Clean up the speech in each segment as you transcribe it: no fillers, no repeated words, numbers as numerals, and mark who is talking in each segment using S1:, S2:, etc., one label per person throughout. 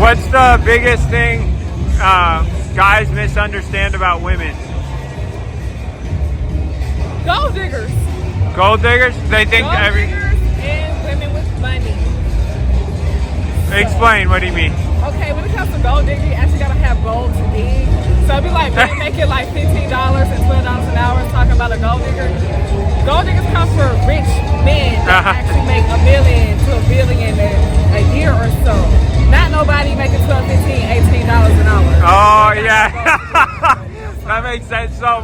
S1: What's the biggest thing guys misunderstand about women?
S2: Gold diggers.
S1: Gold diggers? They think
S2: Gold diggers and women with money.
S1: Explain, what do you mean?
S2: Okay, when it comes to gold digging, you actually gotta have gold to dig. So it'd be like men making like $15 and $12 an hour talking about a gold digger. Gold diggers come for rich men that actually make $1 million to $1 billion a year or so. Not nobody making $12, $15, $18 an hour.
S1: Oh yeah, that makes sense. So,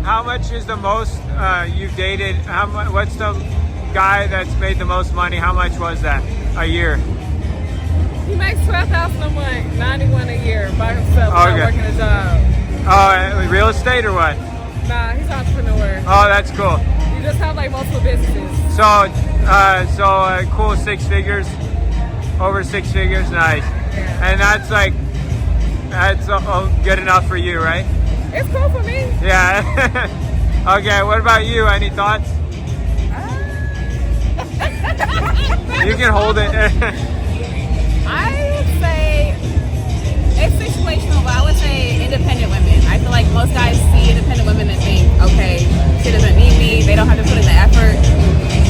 S1: how much is the most you've dated? What's the guy that's made the most money? How much was that a year?
S2: He makes $12,000 a month, 91 a year by himself, without working a job.
S1: Oh, real estate or what?
S2: Nah, he's an entrepreneur.
S1: Oh, that's cool.
S2: He just have like multiple businesses.
S1: So, cool, 6 figures, over 6 figures, nice.
S2: Yeah.
S1: And that's good enough for you, right?
S2: It's cool for me.
S1: Yeah. Okay, what about you? Any thoughts? You can hold it.
S3: I would say it's situational, but I would say independent women. I feel like most guys see independent women and think, okay, she doesn't need me, they don't have to put in the effort.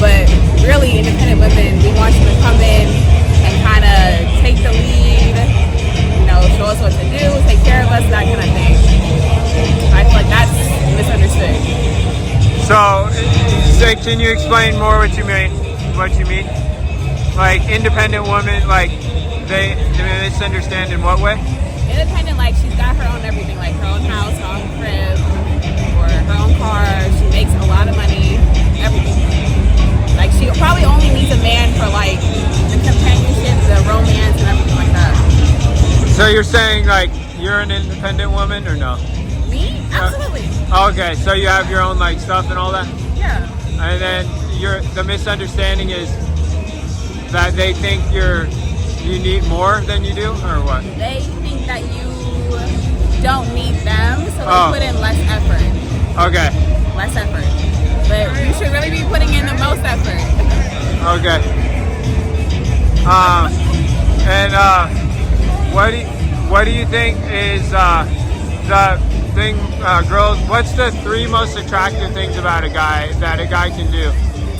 S3: But really, independent women, we want you to come in and kind of take the lead, show us what to do, take care of us, that kind of thing. I feel like that's misunderstood.
S1: So, can you explain more what you mean? Like independent women, like they misunderstand in what way?
S3: Independent, like she's got her own everything, like her own house, her own crib, or her own car. She makes a lot of money, everything. Like she probably only needs a man for like the companionship, the romance, and everything like that.
S1: So you're saying like you're an independent woman or no?
S3: Me? Absolutely.
S1: Okay, so you have your own like stuff and all that?
S3: Yeah.
S1: And then the misunderstanding is that they think you need more than you do, or what?
S3: They think that you don't need them, so they put in less effort.
S1: Okay.
S3: Less effort. But you should really be putting in the most effort.
S1: Okay. What do you think is the thing, girls? What's the 3 most attractive things about a guy that a guy can do?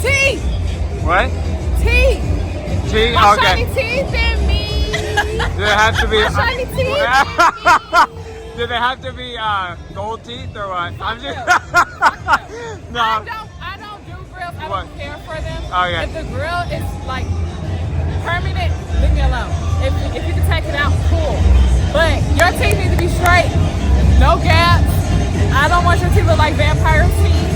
S2: Teeth.
S1: What?
S2: Teeth.
S1: Teeth.
S2: My
S1: Okay.
S2: shiny teeth and me.
S1: Do they have to be?
S2: My shiny teeth.
S1: Do they have to be gold teeth or what? I'm just. No.
S2: I don't do grills. I don't care for them.
S1: Oh yeah.
S2: If the grill is like permanent, leave me alone. If you can take it out, cool. But your teeth need to be straight, no gaps. I don't want your teeth to look like vampire teeth.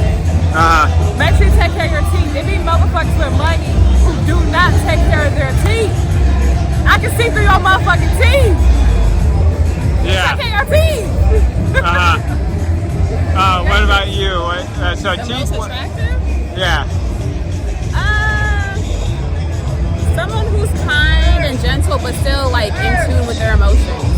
S2: Make sure you take care of your teeth. There be motherfuckers with money who do not take care of their teeth. I can see through your motherfucking teeth.
S1: Yeah.
S2: Take care of your teeth.
S1: What about you? So
S3: The
S1: teeth.
S3: most attractive?
S1: Yeah.
S3: Someone who's kind and gentle, but still like in tune with their emotions.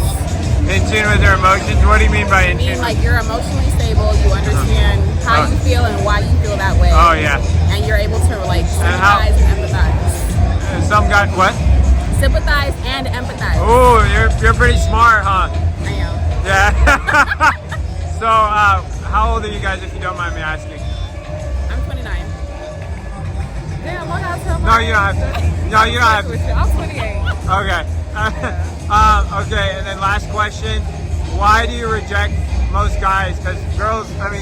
S1: In tune with their emotions. What do you mean by in
S3: I mean,
S1: tune?
S3: like you're emotionally stable. You understand how you feel and why you feel that way.
S1: Oh yeah.
S3: And you're able to like sympathize and empathize.
S1: Some guy. What?
S3: Sympathize and empathize.
S1: Oh, you're pretty smart, huh?
S3: I am.
S1: Yeah. So, how old are you guys, if you don't mind me asking?
S3: I'm 29.
S2: Damn, I gotta tell
S1: No,
S2: my
S1: you don't have. No, you don't have.
S2: I'm 28.
S1: Okay. Okay, and then last question. Why do you reject most guys? Because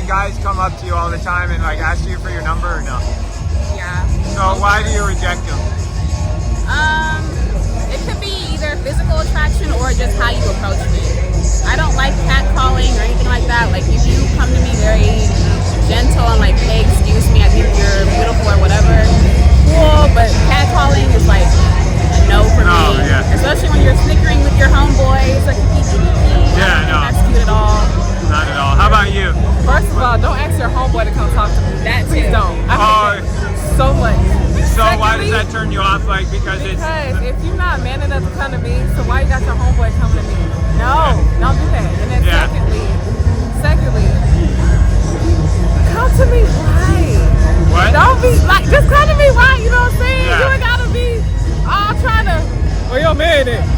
S1: guys come up to you all the time and like ask you for your number or no?
S3: Yeah.
S1: So why do you reject them?
S3: It could be either physical attraction or just how you approach me. I don't like catcalling or anything like that. Like if you come to me very gentle and like, hey, excuse me, I think you're beautiful or whatever, cool. But catcalling is like a no for me.
S1: Yeah.
S3: Especially when you're snickering with your homeboys, like
S1: Yeah, no.
S3: That's cute at all.
S1: Not at all. How about you?
S2: First of all, don't ask your homeboy to come talk to me.
S3: That
S2: Please
S3: too.
S2: don't. I hate that so much.
S1: So why does
S2: Secondly,
S1: that turn you off? Like because it's.
S2: Because if you're not man enough to come to me, so why you got your homeboy coming to me? No, don't do that. And then
S1: Yeah.
S2: secondly, come to me right.
S1: What?
S2: Don't be like, just come to me right. You know what I'm saying?
S1: Yeah.
S2: You ain't gotta be minute.